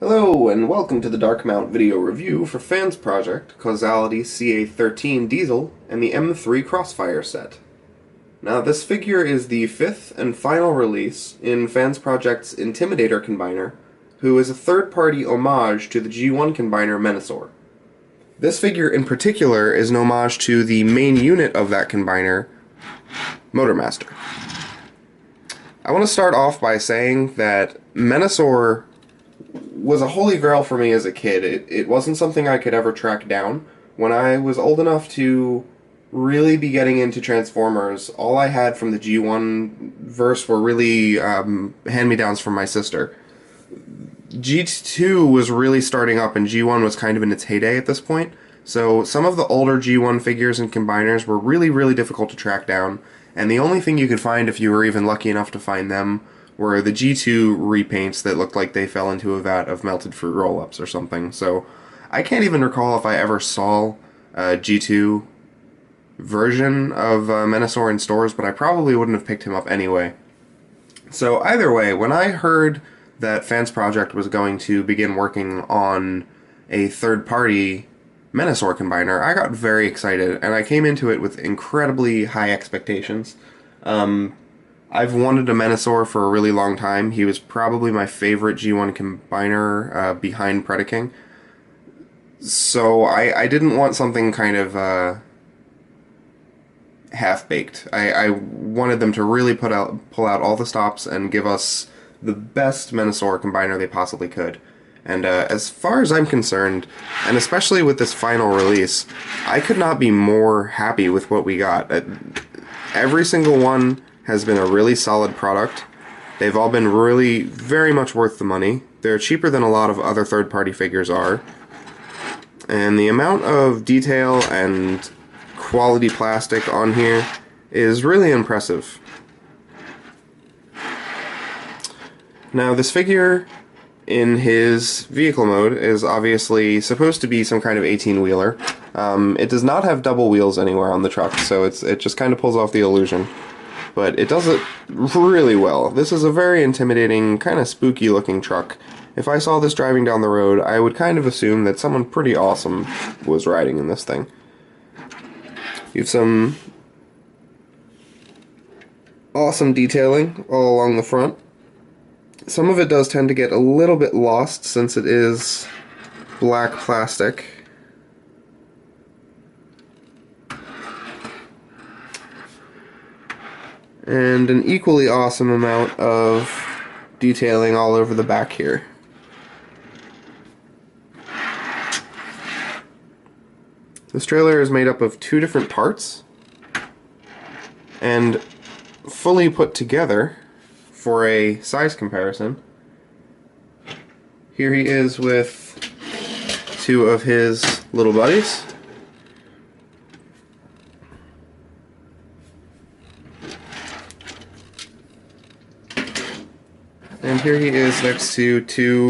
Hello, and welcome to the Dark Mount video review for Fansproject, Causality CA-13 Diesel, and the M3 Crossfire set. Now, this figure is the fifth and final release in Fansproject's Intimidator combiner, who is a third-party homage to the G1 combiner Menasor. This figure in particular is an homage to the main unit of that combiner, Motormaster. I want to start off by saying that Menasor was a holy grail for me as a kid. It wasn't something I could ever track down. When I was old enough to really be getting into Transformers, all I had from the G1 verse were really hand-me-downs from my sister. G2 was really starting up, and G1 was kind of in its heyday at this point, so some of the older G1 figures and combiners were really difficult to track down, and the only thing you could find, if you were even lucky enough to find them, were the G2 repaints that looked like they fell into a vat of melted fruit roll-ups or something. So I can't even recall if I ever saw a G2 version of Menasor in stores, but I probably wouldn't have picked him up anyway. So either way, when I heard that Fansproject was going to begin working on a third-party Menasor combiner, I got very excited, and I came into it with incredibly high expectations. I've wanted a Menasor for a really long time. He was probably my favorite G1 combiner behind Predaking. So I didn't want something kind of half-baked. I wanted them to really pull out all the stops and give us the best Menasor combiner they possibly could. And as far as I'm concerned, and especially with this final release, I could not be more happy with what we got. Every single one has been a really solid product. They've all been really very much worth the money. They're cheaper than a lot of other third-party figures are. And the amount of detail and quality plastic on here is really impressive. Now, this figure in his vehicle mode is obviously supposed to be some kind of 18-wheeler. It does not have double wheels anywhere on the truck, so it just kind of pulls off the illusion. But it does it really well. This is a very intimidating, kind of spooky looking truck. If I saw this driving down the road, I would kind of assume that someone pretty awesome was riding in this thing. You have some awesome detailing all along the front. Some of it does tend to get a little bit lost since it is black plastic. And an equally awesome amount of detailing all over the back here. This trailer is made up of two different parts, and fully put together for a size comparison. Here he is with two of his little buddies. And here he is next to two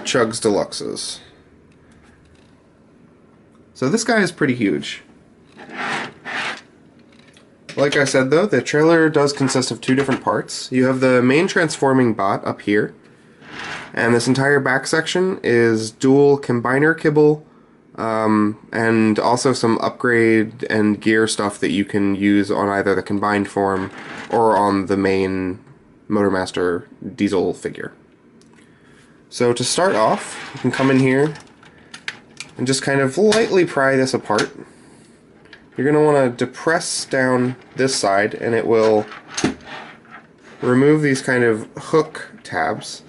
Chugs Deluxes. So this guy is pretty huge. Like I said though, the trailer does consist of two different parts. You have the main transforming bot up here, and this entire back section is dual combiner kibble, and also some upgrade and gear stuff that you can use on either the combined form or on the main Motormaster Diesel figure. So to start off, you can come in here and just kind of lightly pry this apart. You're going to want to depress down this side, and it will remove these kind of hook tabs.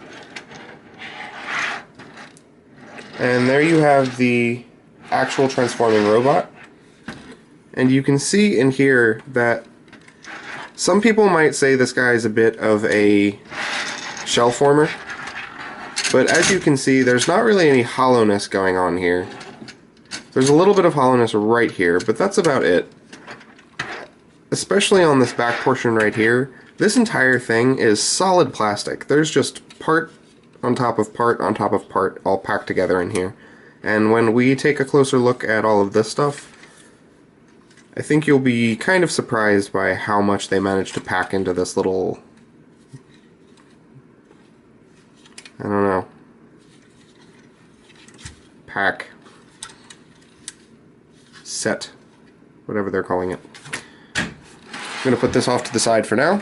And there you have the actual transforming robot. And you can see in here that some people might say this guy is a bit of a shell former, but as you can see, there's not really any hollowness going on here. There's a little bit of hollowness right here, but that's about it. Especially on this back portion right here, this entire thing is solid plastic. There's just part on top of part on top of part all packed together in here. And when we take a closer look at all of this stuff, I think you'll be kind of surprised by how much they managed to pack into this little, I don't know, pack set, whatever they're calling it. I'm going to put this off to the side for now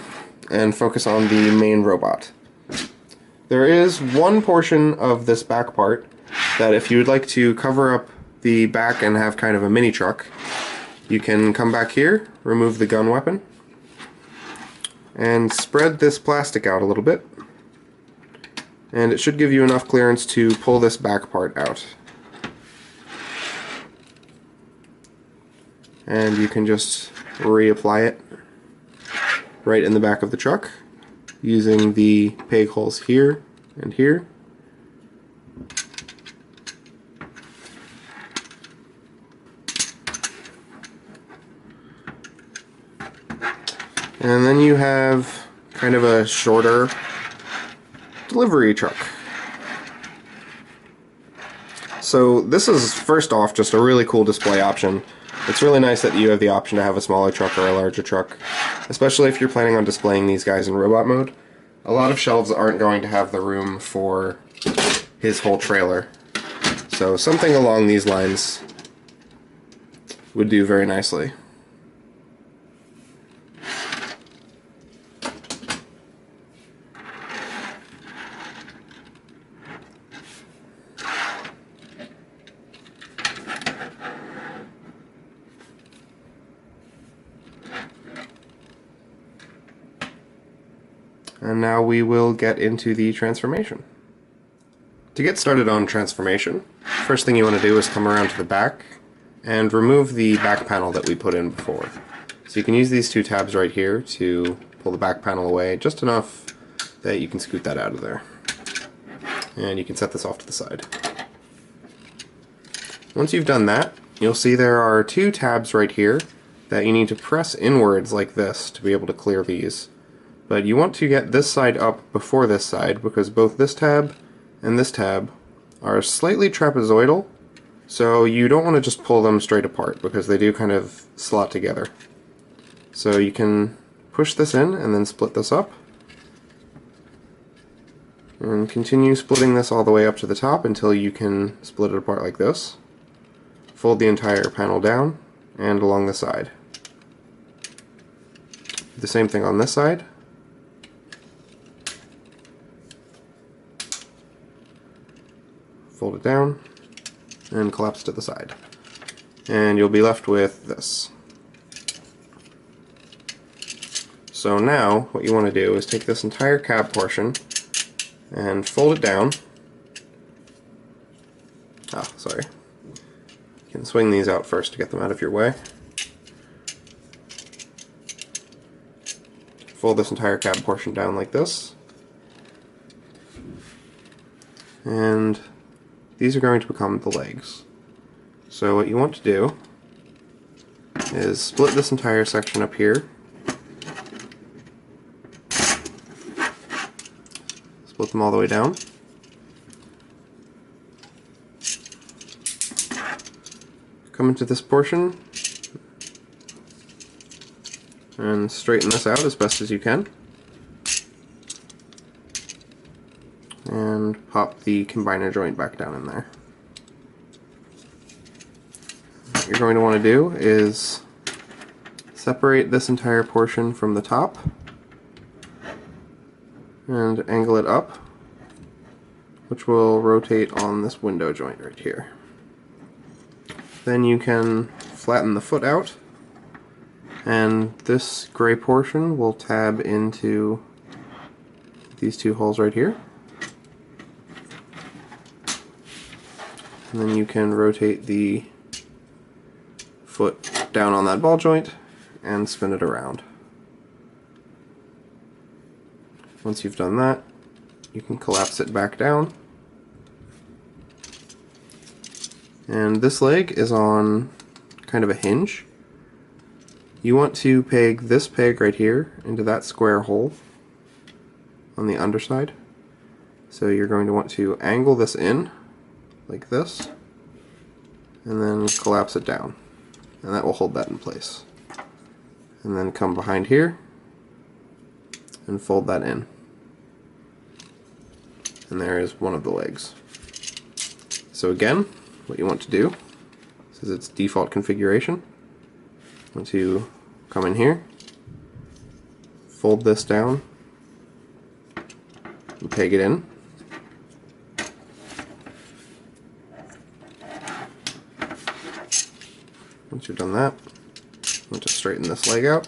and focus on the main robot. There is one portion of this back part that if you'd like to cover up the back and have kind of a mini truck, you can come back here, remove the gun weapon, and spread this plastic out a little bit. And it should give you enough clearance to pull this back part out. And you can just reapply it right in the back of the truck using the peg holes here and here. And then you have kind of a shorter delivery truck. So this is, first off, just a really cool display option. It's really nice that you have the option to have a smaller truck or a larger truck, especially if you're planning on displaying these guys in robot mode. A lot of shelves aren't going to have the room for his whole trailer. So something along these lines would do very nicely. And now we will get into the transformation. To get started on transformation, first thing you want to do is come around to the back and remove the back panel that we put in before. So you can use these two tabs right here to pull the back panel away just enough that you can scoot that out of there. And you can set this off to the side. Once you've done that, you'll see there are two tabs right here that you need to press inwards like this to be able to clear these. But you want to get this side up before this side because both this tab and this tab are slightly trapezoidal, so you don't want to just pull them straight apart because they do kind of slot together. So you can push this in and then split this up, and continue splitting this all the way up to the top until you can split it apart like this. Fold the entire panel down and along the side. The same thing on this side. Fold it down and collapse to the side. And you'll be left with this. So now what you want to do is take this entire cab portion and fold it down. Sorry. You can swing these out first to get them out of your way. Fold this entire cab portion down like this. And these are going to become the legs. So what you want to do is split this entire section up here. Split them all the way down. Come into this portion and straighten this out as best as you can. And pop the combiner joint back down in there. What you're going to want to do is separate this entire portion from the top and angle it up, which will rotate on this window joint right here. Then you can flatten the foot out, and this gray portion will tab into these two holes right here. And then you can rotate the foot down on that ball joint and spin it around. Once you've done that, you can collapse it back down. And this leg is on kind of a hinge. You want to peg this peg right here into that square hole on the underside. So you're going to want to angle this in like this, and then collapse it down, and that will hold that in place. And then come behind here and fold that in, and there is one of the legs. So again, what you want to do, this is its default configuration. You want to come in here, fold this down, and peg it in. Once you've done that, you want to straighten this leg out,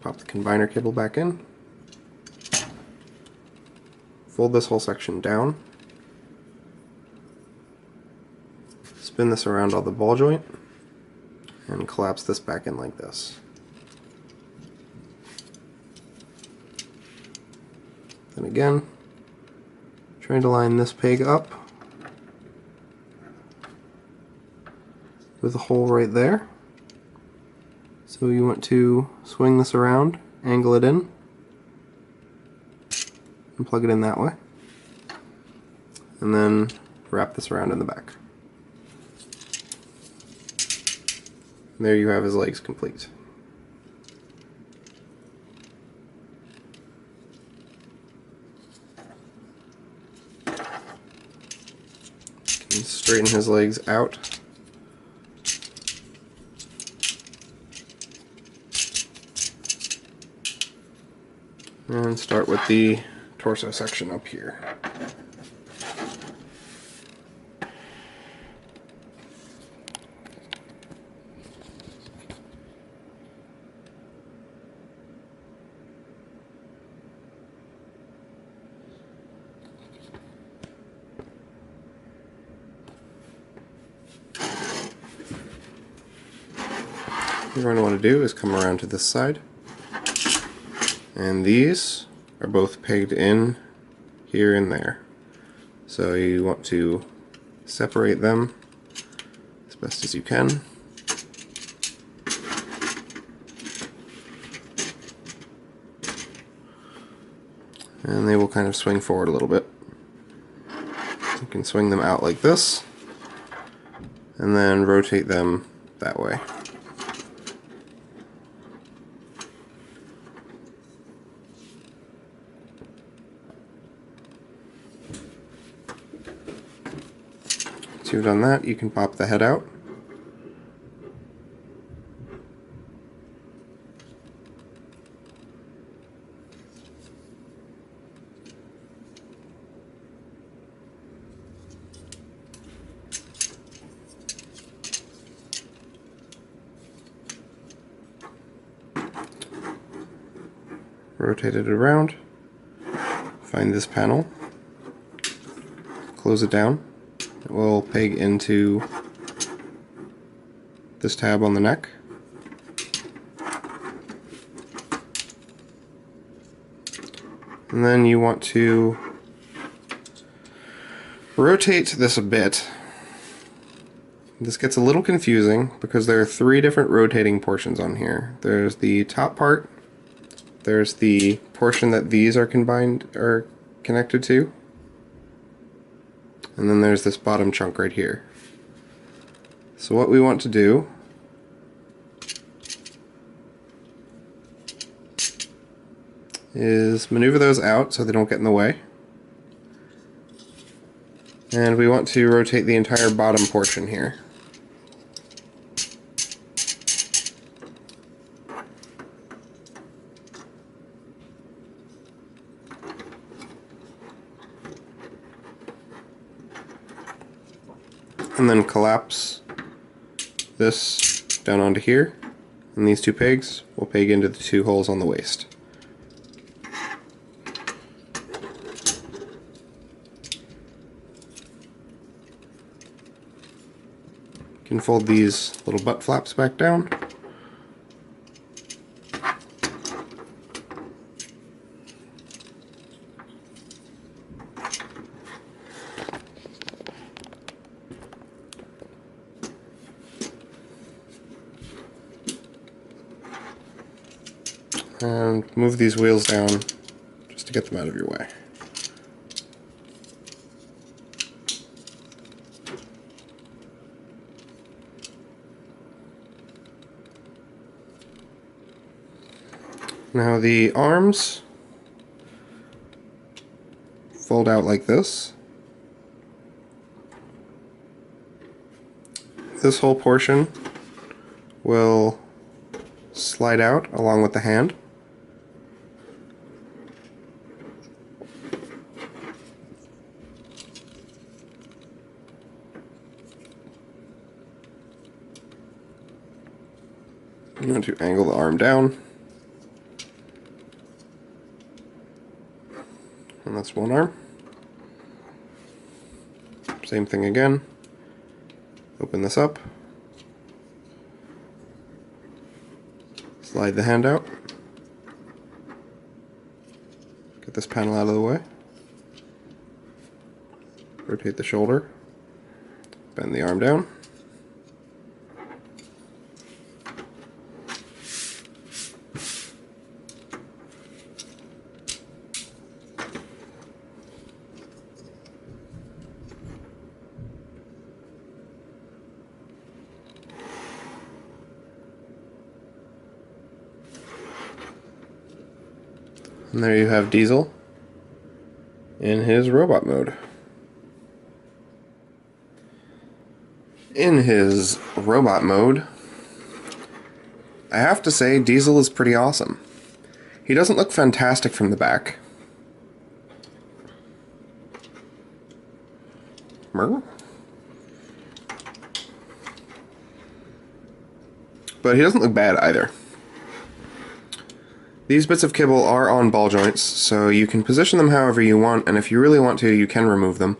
pop the combiner cable back in, fold this whole section down, spin this around all the ball joint, and collapse this back in like this. Then again, trying to line this peg up with a hole right there. So you want to swing this around, angle it in, and plug it in that way. And then wrap this around in the back. And there you have his legs complete. You can straighten his legs out. And start with the torso section up here. What you're going to want to do is come around to this side. And these are both pegged in here and there. So you want to separate them as best as you can. And they will kind of swing forward a little bit. You can swing them out like this, and then rotate them that way. Once you've done that, you can pop the head out. Rotate it around, find this panel, close it down. It will peg into this tab on the neck. And then you want to rotate this a bit. This gets a little confusing because there are three different rotating portions on here. There's the top part, there's the portion that these are connected to, and then there's this bottom chunk right here. So what we want to do is maneuver those out so they don't get in the way. And we want to rotate the entire bottom portion here. And then collapse this down onto here, and these two pegs will peg into the two holes on the waist. You can fold these little butt flaps back down. And move these wheels down just to get them out of your way. Now the arms fold out like this. this whole portion will slide out along with the hand. I'm going to angle the arm down. And that's one arm. Same thing again. Open this up. Slide the hand out. Get this panel out of the way. Rotate the shoulder. Bend the arm down. And there you have Diesel in his robot mode. In his robot mode, I have to say Diesel is pretty awesome. He doesn't look fantastic from the back. But he doesn't look bad either. These bits of kibble are on ball joints, so you can position them however you want, and if you really want to, you can remove them.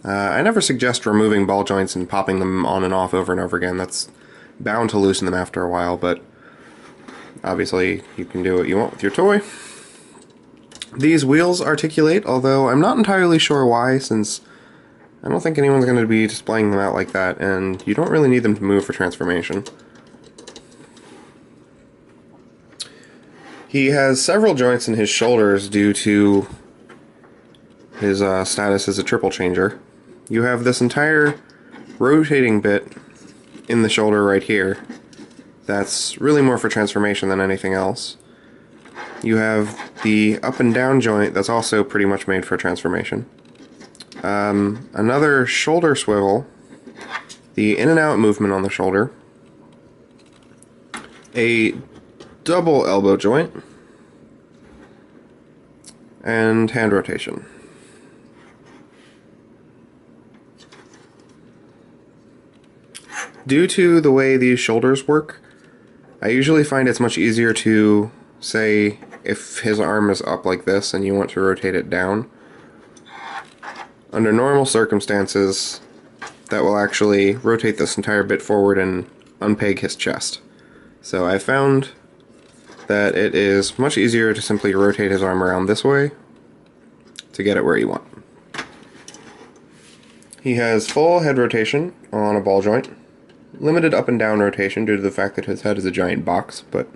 I never suggest removing ball joints and popping them on and off over and over again. That's bound to loosen them after a while, but obviously you can do what you want with your toy. These wheels articulate, although I'm not entirely sure why, since I don't think anyone's going to be displaying them out like that, and you don't really need them to move for transformation. He has several joints in his shoulders due to his status as a triple changer. You have this entire rotating bit in the shoulder right here that's really more for transformation than anything else. You have the up and down joint that's also pretty much made for transformation. Another shoulder swivel, the in and out movement on the shoulder, a double elbow joint, and hand rotation. Due to the way these shoulders work, I usually find it's much easier to, say, if his arm is up like this and you want to rotate it down, under normal circumstances, that will actually rotate this entire bit forward and unpeg his chest. So I found that it is much easier to simply rotate his arm around this way to get it where you want. He has full head rotation on a ball joint, limited up and down rotation due to the fact that his head is a giant box, but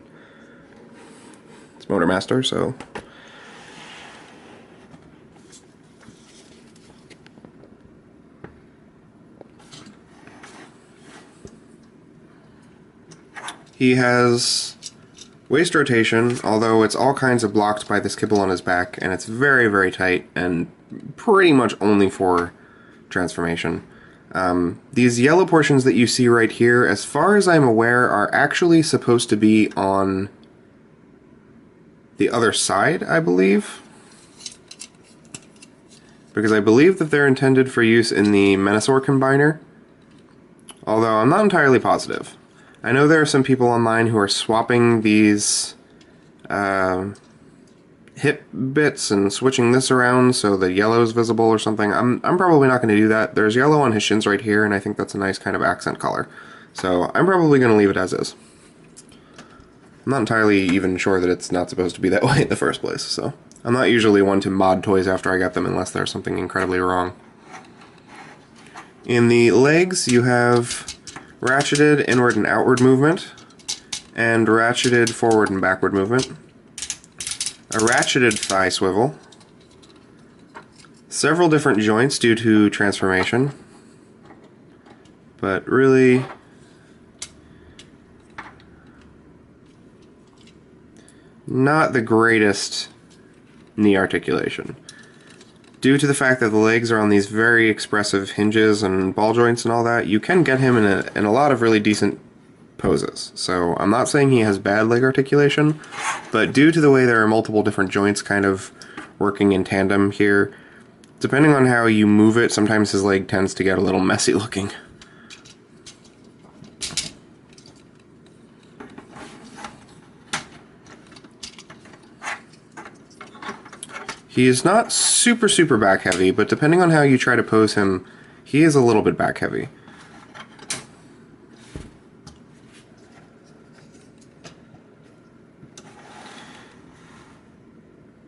it's Motormaster, so he has waist rotation, although it's all kinds of blocked by this kibble on his back, and it's very, very tight, and pretty much only for transformation. These yellow portions that you see right here, as far as I'm aware, are actually supposed to be on the other side, I believe. Because I believe that they're intended for use in the Menasor combiner, although I'm not entirely positive. I know there are some people online who are swapping these hip bits and switching this around so the yellow is visible or something. I'm probably not going to do that. There's yellow on his shins right here, and I think that's a nice kind of accent color. So I'm probably going to leave it as is. I'm not entirely even sure that it's not supposed to be that way in the first place, so I'm not usually one to mod toys after I get them unless there's something incredibly wrong. In the legs, you have ratcheted inward and outward movement, and ratcheted forward and backward movement, a ratcheted thigh swivel, several different joints due to transformation, but really not the greatest knee articulation. due to the fact that the legs are on these very expressive hinges and ball joints and all that, you can get him in a lot of really decent poses. So I'm not saying he has bad leg articulation, but due to the way there are multiple different joints kind of working in tandem here, depending on how you move it, sometimes his leg tends to get a little messy looking. He is not super back heavy, but depending on how you try to pose him, he is a little bit back heavy.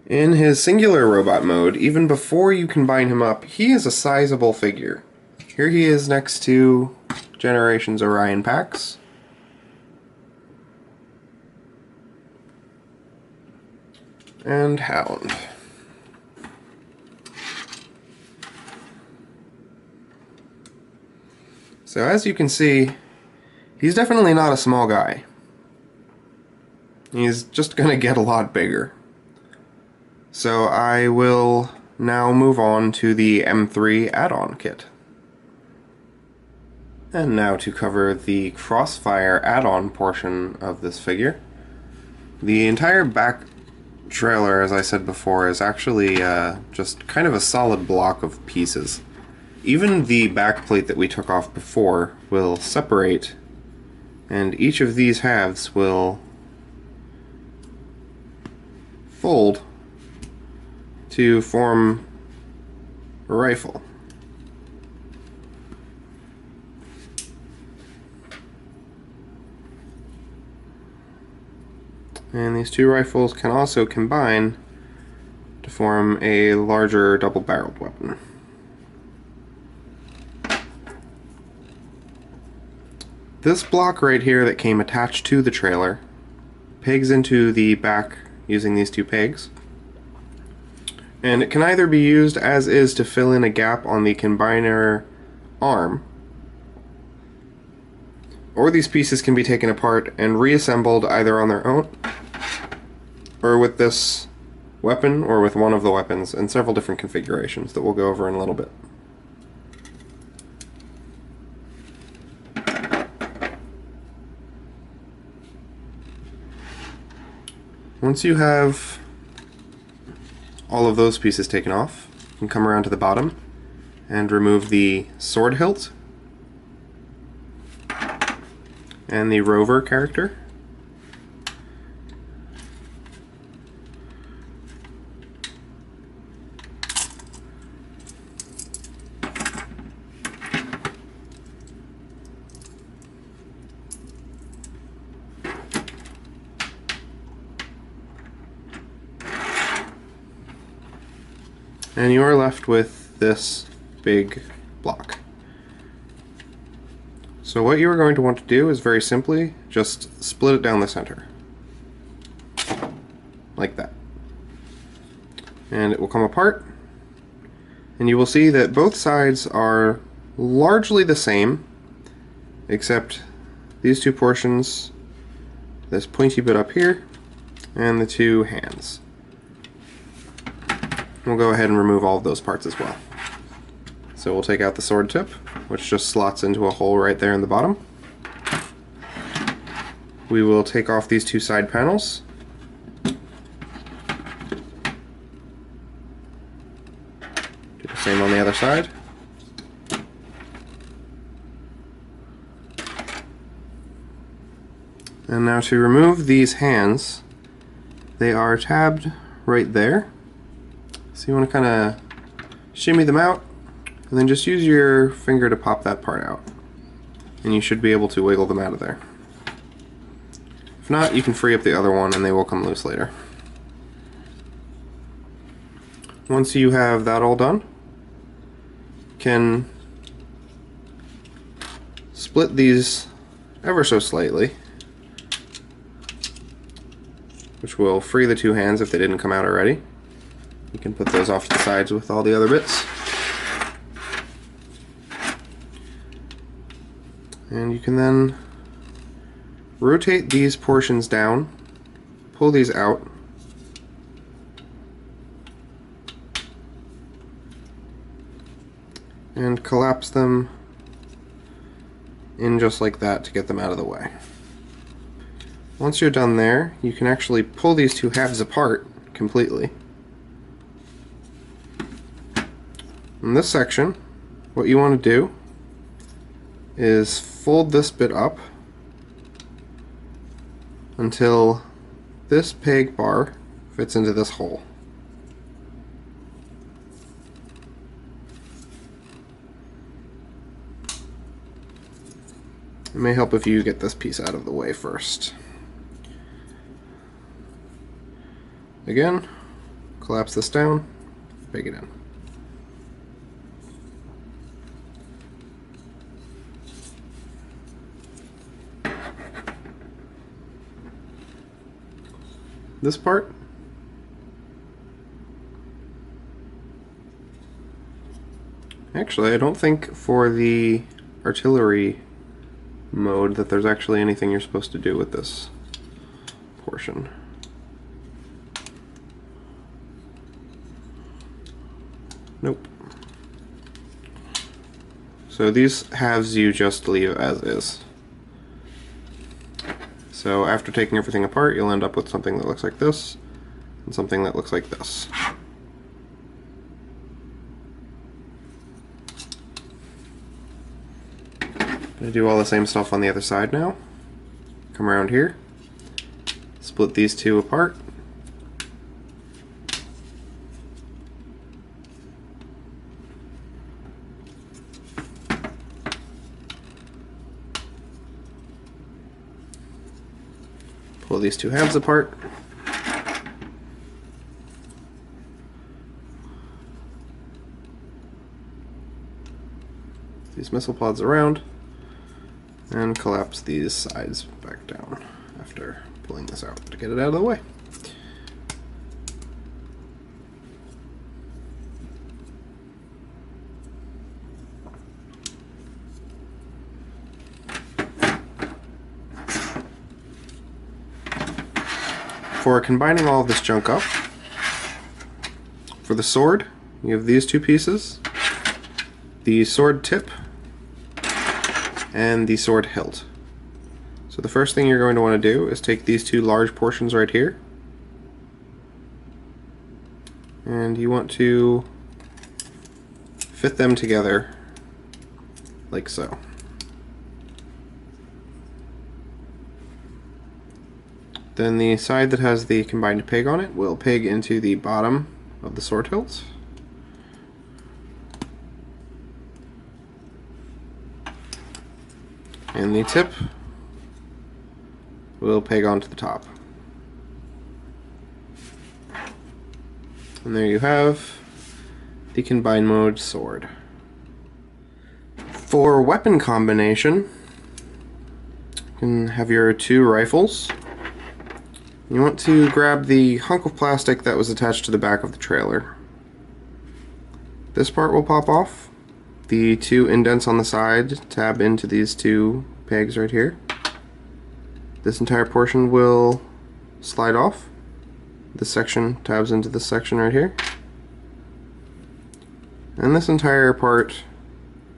In his singular robot mode, even before you combine him up, he is a sizable figure. Here he is next to Generations Orion Pax. And Hound. So as you can see, he's definitely not a small guy. He's just gonna get a lot bigger. So I will now move on to the M3 add-on kit. And now to cover the Crossfire add-on portion of this figure. The entire back trailer, as I said before, is actually just kind of a solid block of pieces. Even the back plate that we took off before will separate, and each of these halves will fold to form a rifle. And these two rifles can also combine to form a larger double-barreled weapon. This block right here that came attached to the trailer pegs into the back using these two pegs. And it can either be used as is to fill in a gap on the combiner arm, or these pieces can be taken apart and reassembled either on their own, or with this weapon, or with one of the weapons in several different configurations that we'll go over in a little bit. Once you have all of those pieces taken off, you can come around to the bottom and remove the sword hilt and the rover character. And you are left with this big block. So what you are going to want to do is very simply just split it down the center. Like that. And it will come apart, and you will see that both sides are largely the same, except these two portions, this pointy bit up here, and the two hands. We'll go ahead and remove all of those parts as well. So we'll take out the sword tip, which just slots into a hole right there in the bottom. We will take off these two side panels. Do the same on the other side. And now to remove these hands, they are tabbed right there. So you want to kind of shimmy them out, and then just use your finger to pop that part out. And you should be able to wiggle them out of there. If not, you can free up the other one and they will come loose later. Once you have that all done, you can split these ever so slightly, which will free the two hands if they didn't come out already. You can put those off to the sides with all the other bits. And you can then rotate these portions down, pull these out, and collapse them in just like that to get them out of the way. Once you're done there, you can actually pull these two halves apart completely. In this section, what you want to do is fold this bit up until this peg bar fits into this hole. It may help if you get this piece out of the way first. Again, collapse this down, peg it in. This part, actually I don't think for the artillery mode that there's actually anything you're supposed to do with this portion. Nope. So these halves you just leave as is. So after taking everything apart, you'll end up with something that looks like this, and something that looks like this. I'm going to do all the same stuff on the other side now. Come around here, split these two apart, pull these two halves apart, these missile pods around, and collapse these sides back down after pulling this out to get it out of the way. For combining all of this junk up, for the sword, you have these two pieces, the sword tip and the sword hilt. So the first thing you're going to want to do is take these two large portions right here, and you want to fit them together like so. Then the side that has the combined peg on it will peg into the bottom of the sword hilt. And the tip will peg onto the top. And there you have the combined mode sword. For weapon combination, you can have your two rifles. You want to grab the hunk of plastic that was attached to the back of the trailer. This part will pop off. The two indents on the side tab into these two pegs right here. This entire portion will slide off. This section tabs into this section right here. And this entire part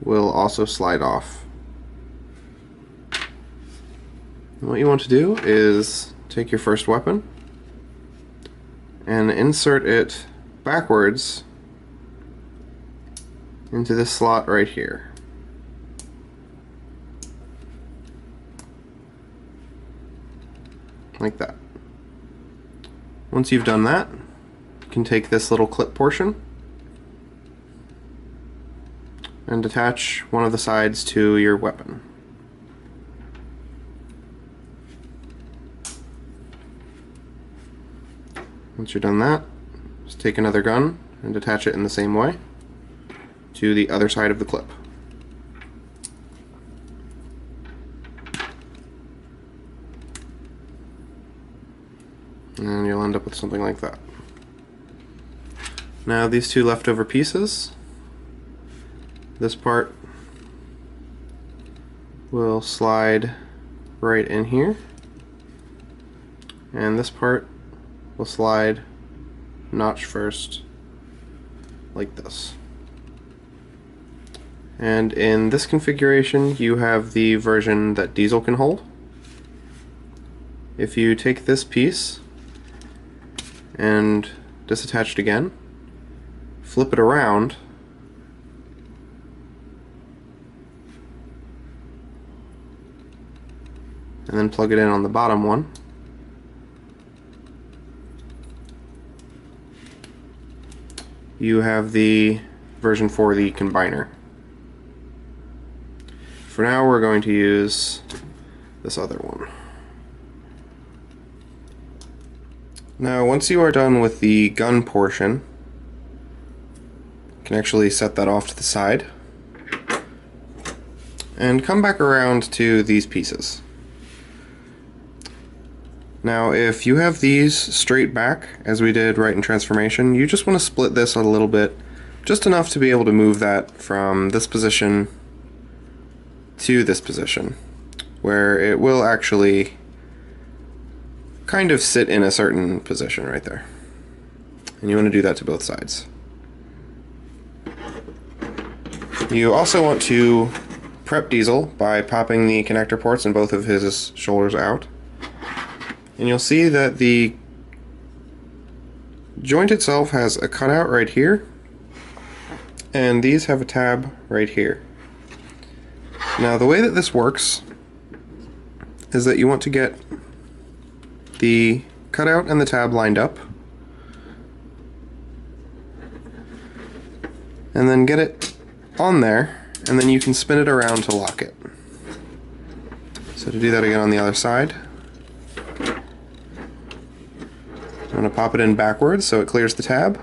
will also slide off. And what you want to do is take your first weapon and insert it backwards into this slot right here. Like that. Once you've done that, you can take this little clip portion and attach one of the sides to your weapon. Once you're done that, just take another gun and attach it in the same way to the other side of the clip. And you'll end up with something like that. Now these two leftover pieces, this part will slide right in here, and this part will slide notch first like this. And in this configuration, you have the version that Diesel can hold. If you take this piece and disattach it again, flip it around, and then plug it in on the bottom one, you have the version for the combiner. For now, we're going to use this other one. Now, once you are done with the gun portion, you can actually set that off to the side and come back around to these pieces. Now, if you have these straight back, as we did right in transformation, you just want to split this a little bit, just enough to be able to move that from this position to this position, where it will actually kind of sit in a certain position right there. And you want to do that to both sides. You also want to prep Diesel by popping the connector ports in both of his shoulders out. And you'll see that the joint itself has a cutout right here, and these have a tab right here. Now, the way that this works is that you want to get the cutout and the tab lined up, and then get it on there, and then you can spin it around to lock it. So to do that again on the other side, I'm going to pop it in backwards so it clears the tab.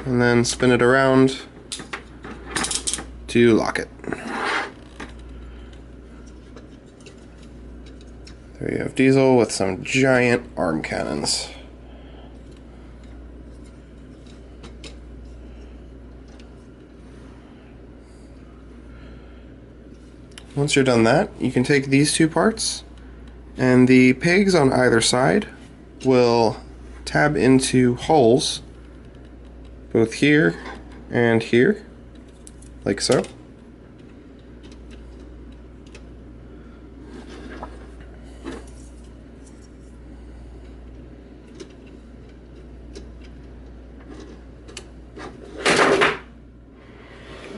And then spin it around to lock it. There you have Diesel with some giant arm cannons. Once you're done that, you can take these two parts, and the pegs on either side will tab into holes both here and here, like so.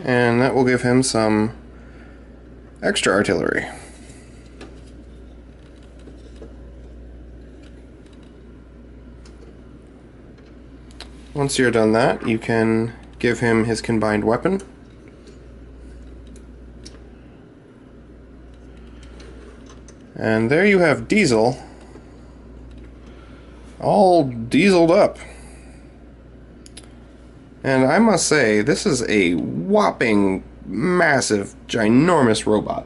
And that will give him some extra artillery. Once you're done that, you can give him his combined weapon. And there you have Diesel, all dieseled up. And I must say, this is a whopping, massive, ginormous robot.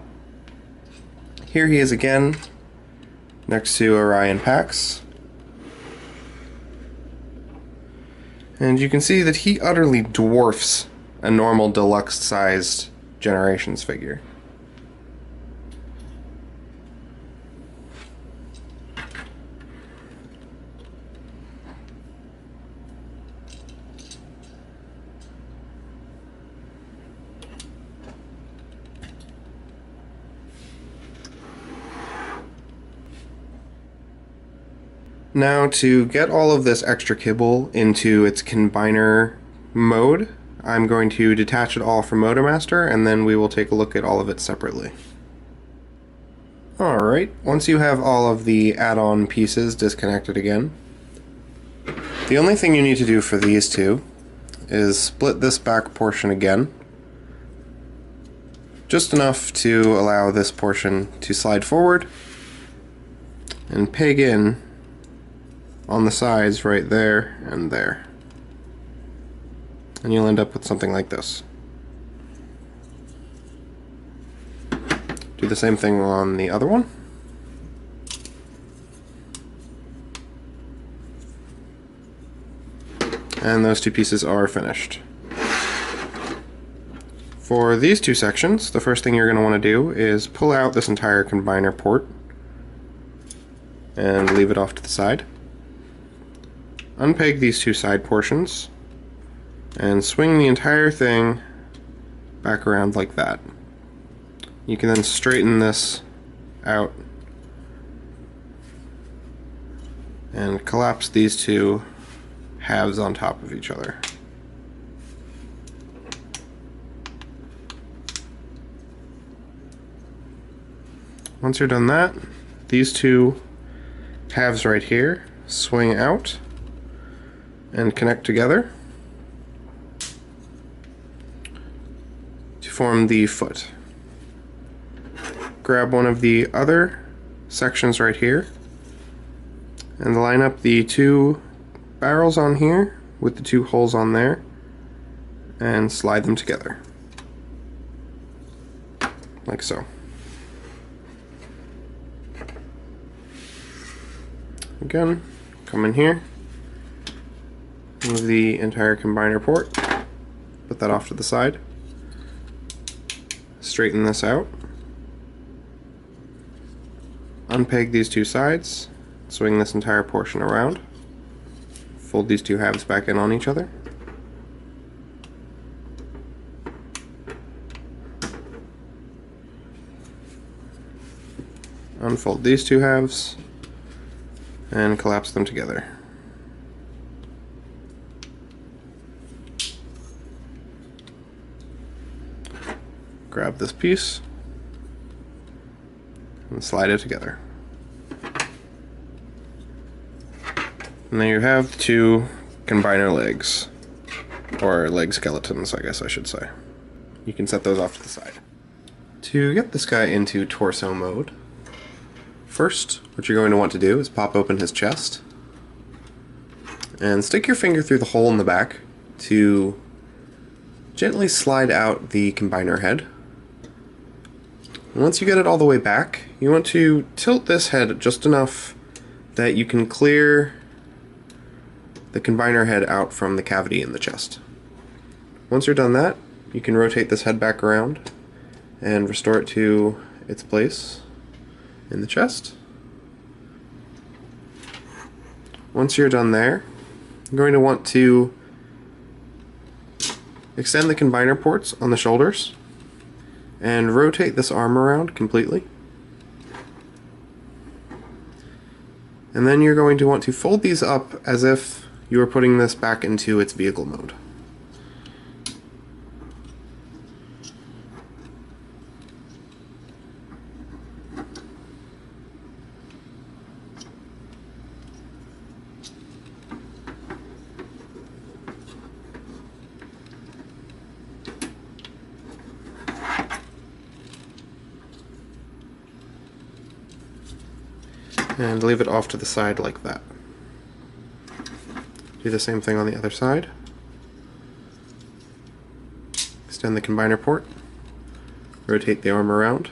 Here he is again, next to Orion Pax. And you can see that he utterly dwarfs a normal deluxe-sized Generations figure. Now, to get all of this extra kibble into its combiner mode, I'm going to detach it all from Motormaster, and then we will take a look at all of it separately. Alright, once you have all of the add-on pieces disconnected again, the only thing you need to do for these two is split this back portion again, just enough to allow this portion to slide forward, and peg in on the sides right there and there. And you'll end up with something like this. Do the same thing on the other one. And those two pieces are finished. For these two sections, the first thing you're going to want to do is pull out this entire combiner port and leave it off to the side. Unpeg these two side portions and swing the entire thing back around like that. You can then straighten this out and collapse these two halves on top of each other. Once you're done that, these two halves right here swing out and connect together to form the foot. Grab one of the other sections right here and line up the two barrels on here with the two holes on there and slide them together like so. Again, come in here, move the entire combiner port, put that off to the side, straighten this out, unpeg these two sides, swing this entire portion around, fold these two halves back in on each other, unfold these two halves, and collapse them together. Grab this piece and slide it together. And there you have two combiner legs, or leg skeletons, I guess I should say. You can set those off to the side. To get this guy into torso mode, first, what you're going to want to do is pop open his chest and stick your finger through the hole in the back to gently slide out the combiner head. And once you get it all the way back, you want to tilt this head just enough that you can clear the combiner head out from the cavity in the chest. Once you're done that, you can rotate this head back around and restore it to its place in the chest. Once you're done there, you're going to want to extend the combiner ports on the shoulders and rotate this arm around completely. And then you're going to want to fold these up as if you were putting this back into its vehicle mode. And leave it off to the side like that. Do the same thing on the other side. Extend the combiner port, rotate the arm around,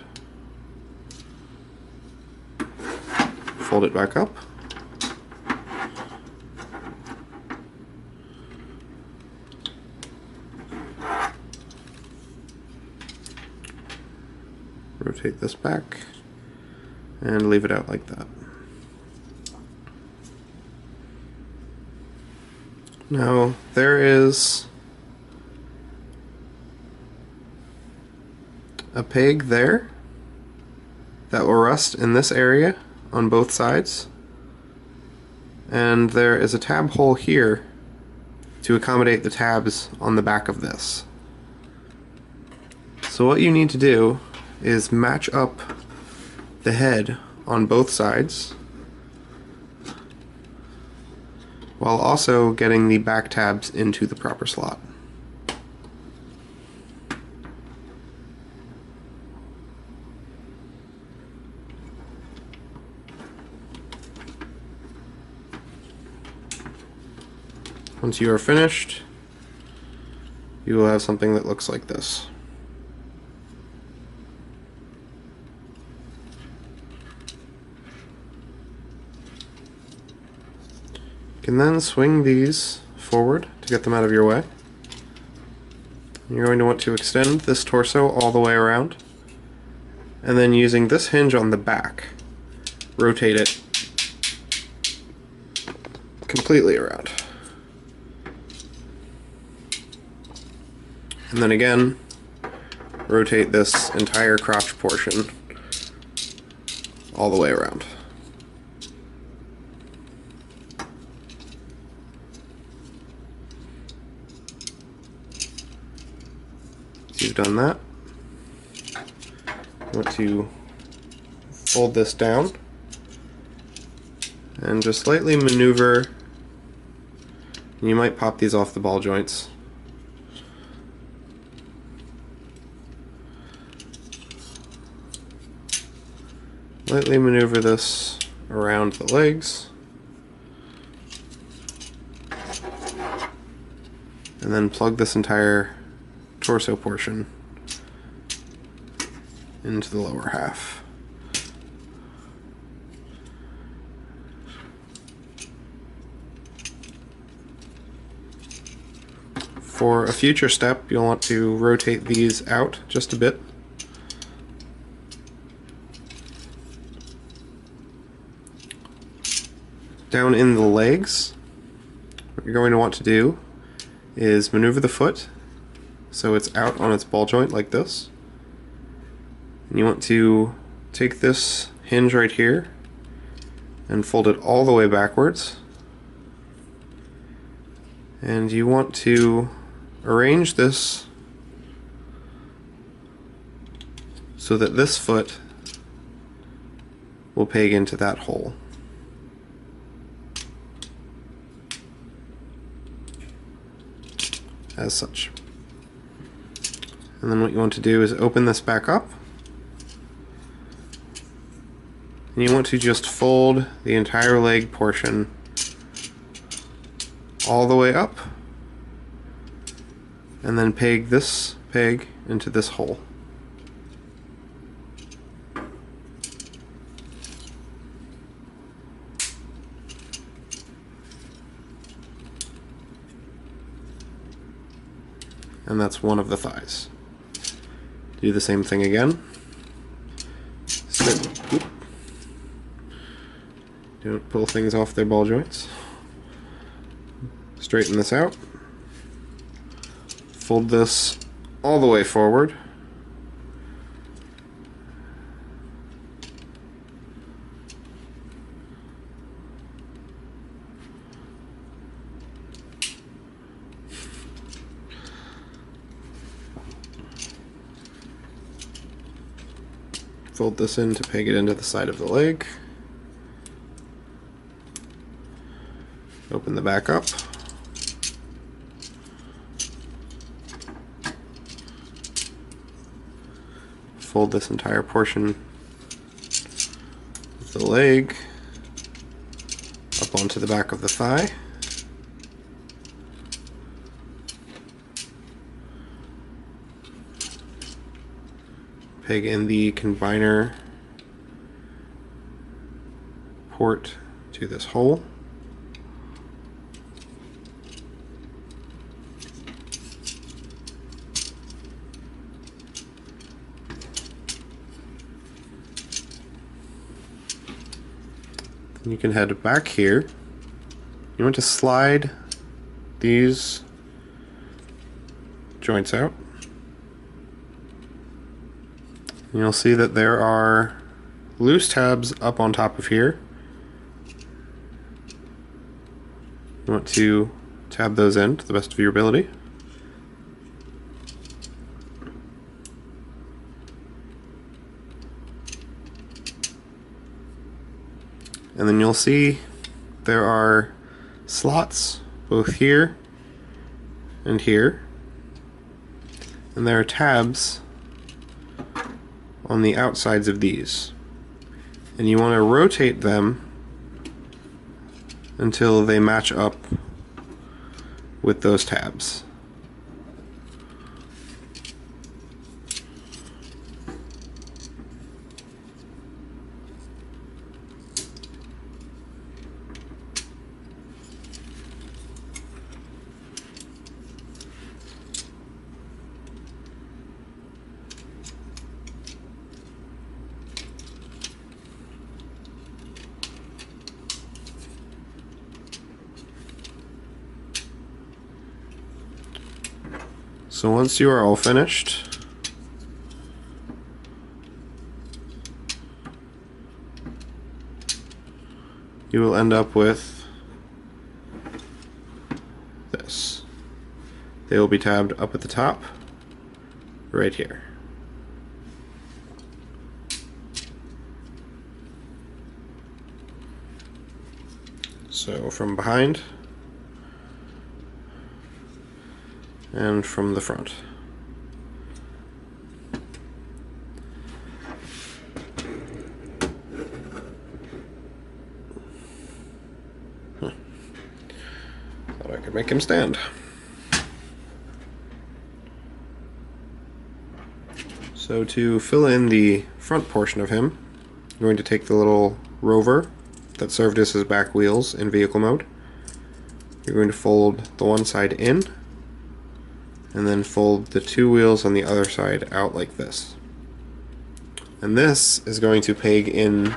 fold it back up, rotate this back, and leave it out like that. Now, there is a peg there that will rest in this area on both sides, and there is a tab hole here to accommodate the tabs on the back of this. So what you need to do is match up the head on both sides while also getting the back tabs into the proper slot. Once you are finished, you will have something that looks like this. You can then swing these forward to get them out of your way, You're going to want to extend this torso all the way around, and then using this hinge on the back, rotate it completely around. And then again, rotate this entire crotch portion all the way around. Once you've done that, you want to fold this down and just slightly maneuver. You might pop these off the ball joints. Lightly maneuver this around the legs, and then plug this entire torso portion into the lower half. For a future step, you'll want to rotate these out just a bit. Down in the legs, what you're going to want to do is maneuver the foot so it's out on its ball joint like this. And you want to take this hinge right here and fold it all the way backwards. And you want to arrange this so that this foot will peg into that hole. As such. And then what you want to do is open this back up, and you want to just fold the entire leg portion all the way up, and then peg this peg into this hole. And that's one of the thighs. Do the same thing again. Don't pull things off their ball joints. Straighten this out. Fold this all the way forward. Fold this in to peg it into the side of the leg. Open the back up. Fold this entire portion of the leg up onto the back of the thigh. Peg in the combiner port to this hole. Then you can head back here. You want to slide these joints out. You'll see that there are loose tabs up on top of here. You want to tab those in to the best of your ability. And then you'll see there are slots both here and here. And there are tabs on the outsides of these, and you want to rotate them until they match up with those tabs. So once you are all finished, you will end up with this. They will be tabbed up at the top, right here. So from behind and from the front. Thought I could make him stand. So to fill in the front portion of him, I'm going to take the little rover that served as his back wheels in vehicle mode. You're going to fold the one side in, and then fold the two wheels on the other side out like this. And this is going to peg in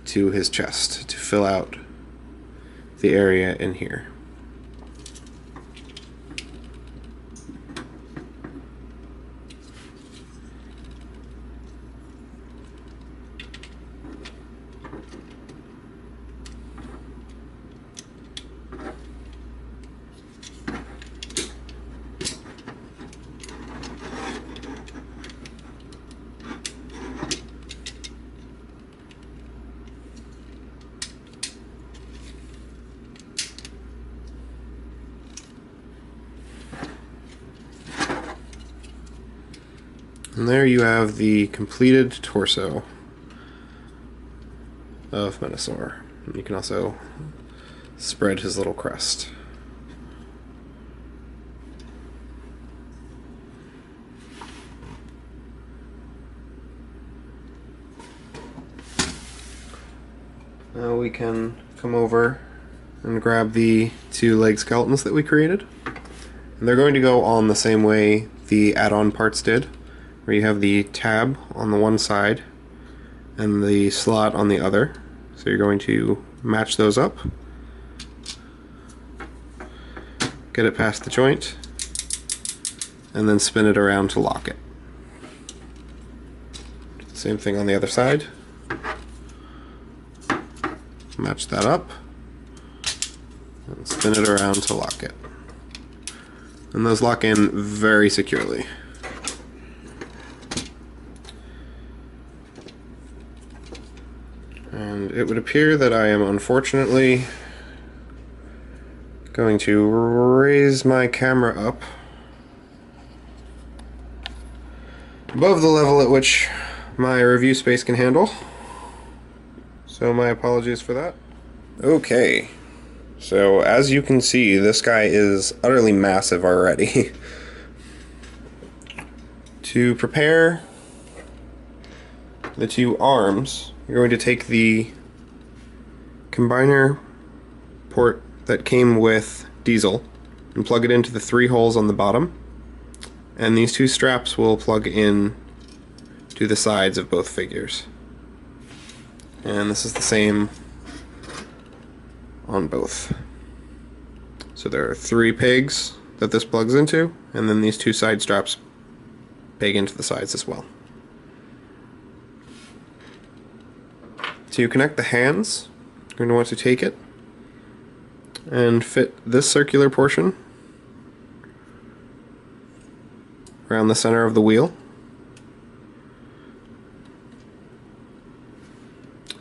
to his chest to fill out the area in here. And there you have the completed torso of Menasor. And you can also spread his little crest. Now we can come over and grab the two leg skeletons that we created. And they're going to go on the same way the add-on parts did, where you have the tab on the one side and the slot on the other. So you're going to match those up, get it past the joint, and then spin it around to lock it. Same thing on the other side. Match that up, and spin it around to lock it. And those lock in very securely. And it would appear that I am unfortunately going to raise my camera up above the level at which my review space can handle. So my apologies for that. Okay, so as you can see, this guy is utterly massive already. To prepare the two arms, you're going to take the combiner port that came with Diesel and plug it into the three holes on the bottom, and these two straps will plug in to the sides of both figures. And this is the same on both. So there are three pegs that this plugs into, and then these two side straps peg into the sides as well. To connect the hands, you're going to want to take it and fit this circular portion around the center of the wheel,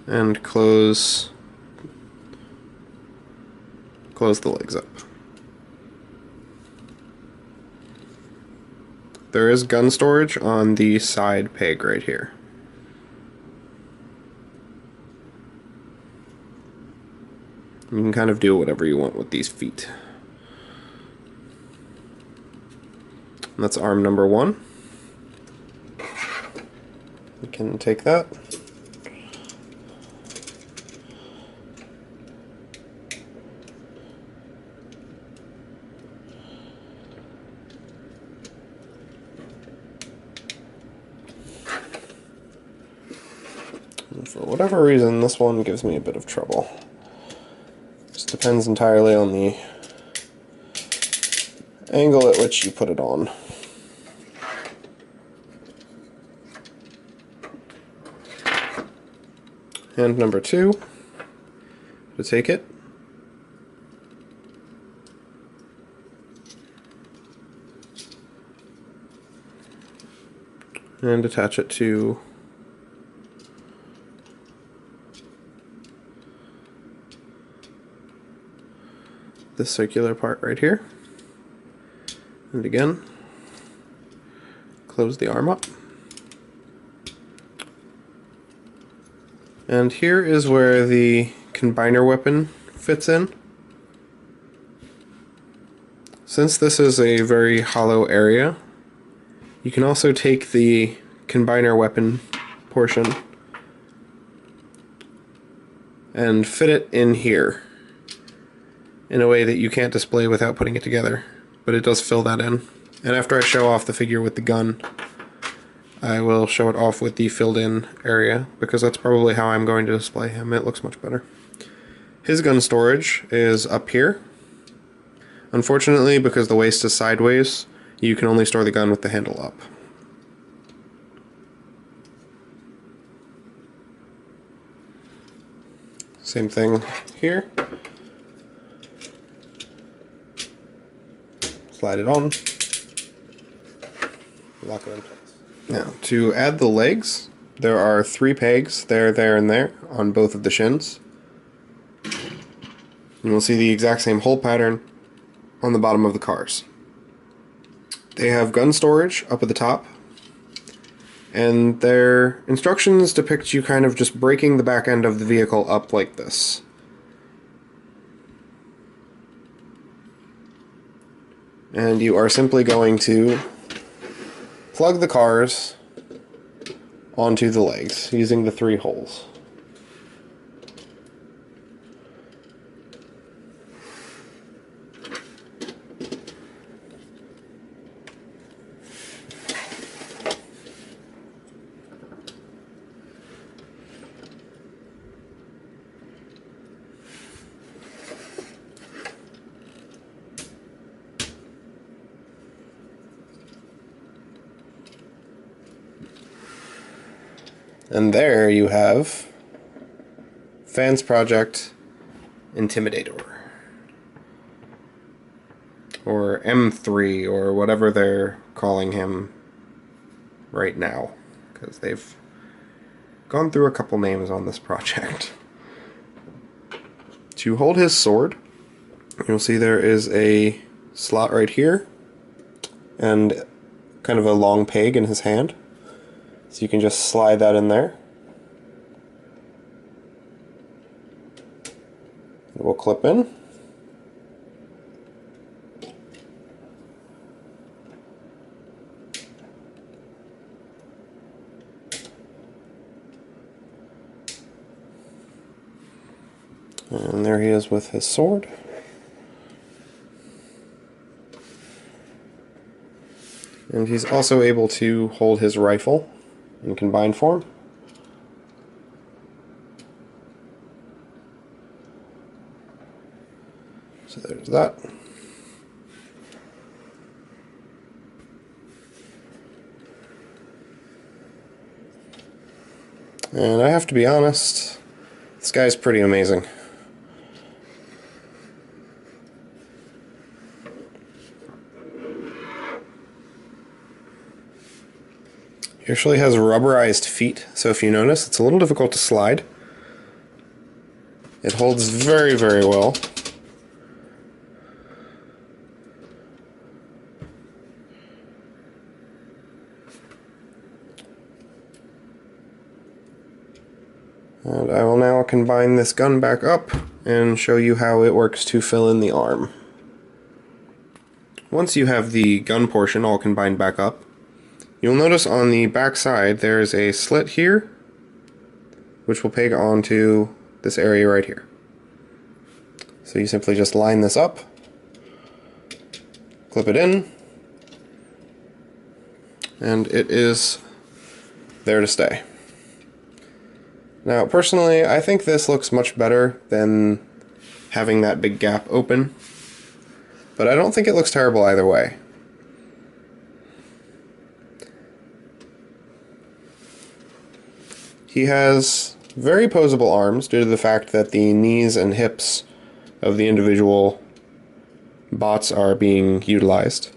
and close the legs up. There is gun storage on the side peg right here. You can kind of do whatever you want with these feet. And that's arm number one. You can take that. And for whatever reason, this one gives me a bit of trouble. Just depends entirely on the angle at which you put it on. And number 2, to take it, and attach it to this circular part right here. And again, close the arm up. And here is where the combiner weapon fits in. Since this is a very hollow area, you can also take the combiner weapon portion and fit it in here in a way that you can't display without putting it together, but it does fill that in. And after I show off the figure with the gun, I will show it off with the filled in area, because that's probably how I'm going to display him. It looks much better. His gun storage is up here. Unfortunately, because the waist is sideways, you can only store the gun with the handle up. Same thing here. Slide it on. Lock it in place. Now, to add the legs, there are 3 pegs, there, and there, on both of the shins. You will see the exact same hole pattern on the bottom of the cars. They have gun storage up at the top, and their instructions depict you kind of just breaking the back end of the vehicle up like this. And you are simply going to plug the cars onto the legs using the 3 holes. And there you have Fansproject Intimidator, or M3, or whatever they're calling him right now, because they've gone through a couple names on this project. To hold his sword, you'll see there is a slot right here, and kind of a long peg in his hand. So you can just slide that in there. It will clip in. And there he is with his sword. And he's also able to hold his rifle in combined form. So there's that. And I have to be honest, this guy's pretty amazing. He actually has rubberized feet, so if you notice, it's a little difficult to slide. It holds very, very well. And I will now combine this gun back up and show you how it works to fill in the arm. Once you have the gun portion all combined back up, you'll notice on the back side there's a slit here, which will peg onto this area right here. So you simply just line this up, clip it in, and it is there to stay. Now, personally, I think this looks much better than having that big gap open. but I don't think it looks terrible either way. He has very posable arms due to the fact that the knees and hips of the individual bots are being utilized.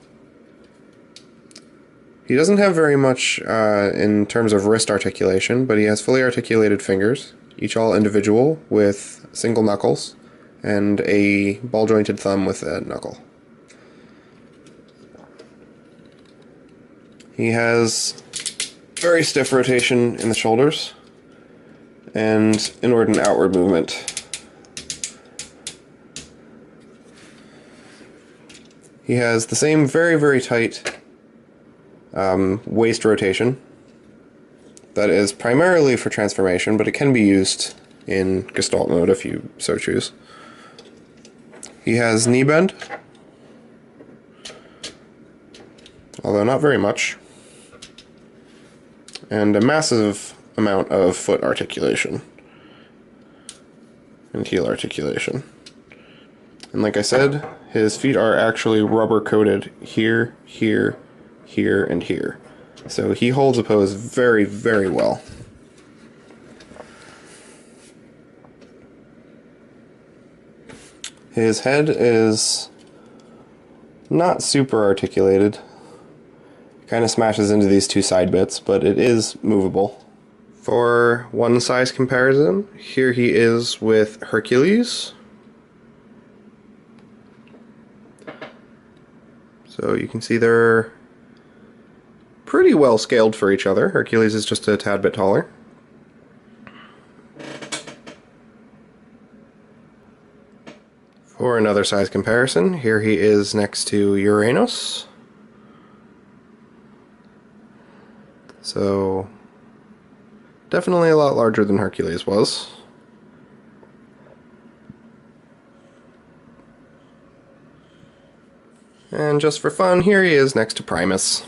He doesn't have very much in terms of wrist articulation, but he has fully articulated fingers, each all individual with single knuckles, and a ball-jointed thumb with a knuckle. He has very stiff rotation in the shoulders, and inward and outward movement. He has the same very, very tight waist rotation that is primarily for transformation, but it can be used in Gestalt mode if you so choose. He has knee bend, although not very much, and a massive amount of foot articulation and heel articulation. And like I said, his feet are actually rubber coated here, here, here, and here. So he holds a pose very, very well. His head is not super articulated. Kind of smashes into these two side bits, but it is movable. For one size comparison, here he is with Hercules. So you can see they're pretty well scaled for each other. Hercules is just a tad bit taller. For another size comparison, here he is next to Uranos. So definitely a lot larger than Hercules was. And just for fun, here he is next to Primus.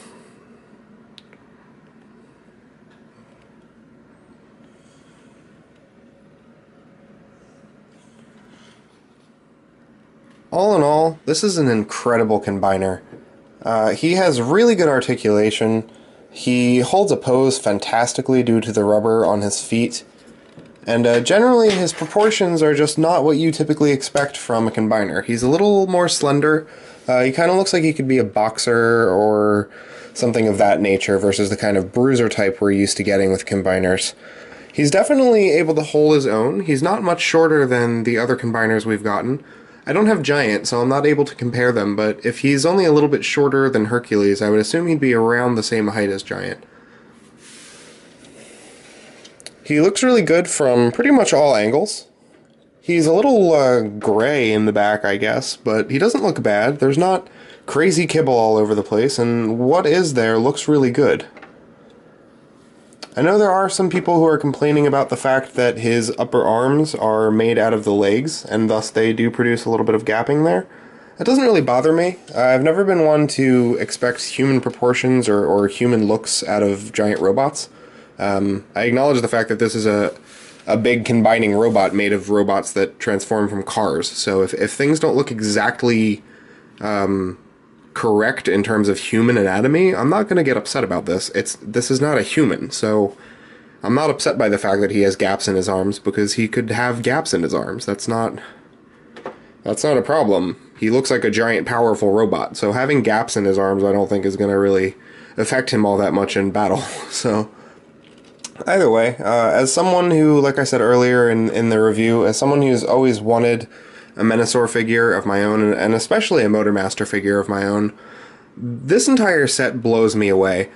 All in all, this is an incredible combiner. He has really good articulation. He holds a pose fantastically due to the rubber on his feet. And generally, his proportions are just not what you typically expect from a combiner. He's a little more slender. He kind of looks like he could be a boxer or something of that nature versus the kind of bruiser type we're used to getting with combiners. He's definitely able to hold his own. He's not much shorter than the other combiners we've gotten. I don't have Giant, so I'm not able to compare them, but if he's only a little bit shorter than Hercules, I would assume he'd be around the same height as Giant. He looks really good from pretty much all angles. He's a little gray in the back, I guess, but he doesn't look bad. There's not crazy kibble all over the place, and what is there looks really good. I know there are some people who are complaining about the fact that his upper arms are made out of the legs, and thus they do produce a little bit of gapping there. That doesn't really bother me. I've never been one to expect human proportions or human looks out of giant robots. I acknowledge the fact that this is a big combining robot made of robots that transform from cars, so if things don't look exactly correct in terms of human anatomy, I'm not going to get upset about this. This is not a human, so I'm not upset by the fact that he has gaps in his arms, because he could have gaps in his arms. That's not a problem. He looks like a giant, powerful robot, so having gaps in his arms I don't think is going to really affect him all that much in battle. So either way, as someone who, like I said earlier in the review, as someone who's always wanted a Menasor figure of my own, and especially a Motormaster figure of my own, this entire set blows me away.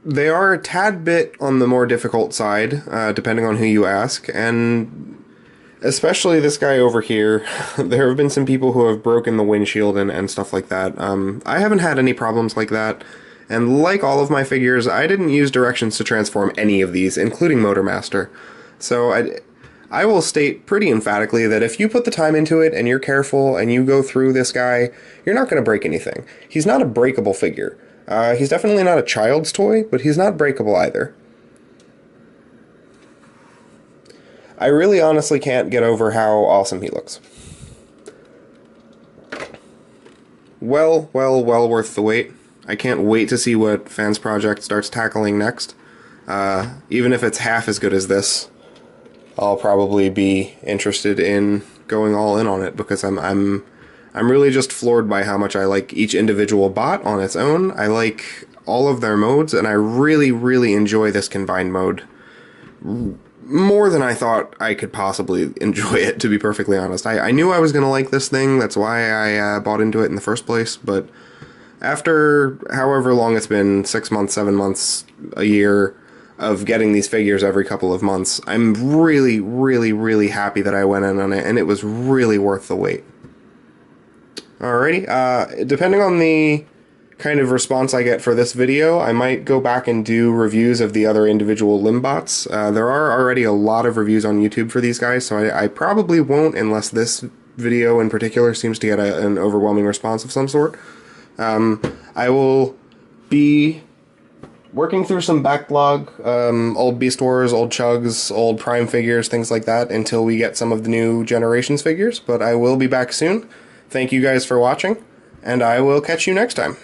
They are a tad bit on the more difficult side, depending on who you ask, and especially this guy over here. There have been some people who have broken the windshield and stuff like that. I haven't had any problems like that, and like all of my figures, I didn't use directions to transform any of these, including Motormaster. So I will state pretty emphatically that if you put the time into it and you're careful and you go through this guy, you're not going to break anything. He's not a breakable figure. He's definitely not a child's toy, but he's not breakable either. I really honestly can't get over how awesome he looks. well worth the wait. I can't wait to see what Fansproject starts tackling next. Even if it's half as good as this, I'll probably be interested in going all in on it, because I'm really just floored by how much I like each individual bot on its own. I like all of their modes, and I really enjoy this combined mode more than I thought I could possibly enjoy it, to be perfectly honest. I knew I was going to like this thing, that's why I bought into it in the first place, but after however long it's been, 6 months, 7 months, a year, of getting these figures every couple of months, I'm really happy that I went in on it, and it was really worth the wait. Alrighty, depending on the kind of response I get for this video, I might go back and do reviews of the other individual limbots. There are already a lot of reviews on YouTube for these guys, so I probably won't, unless this video in particular seems to get an overwhelming response of some sort. I will be working through some backlog, old Beast Wars, old Chugs, old Prime figures, things like that, until we get some of the new Generations figures, but I will be back soon. Thank you guys for watching, and I will catch you next time.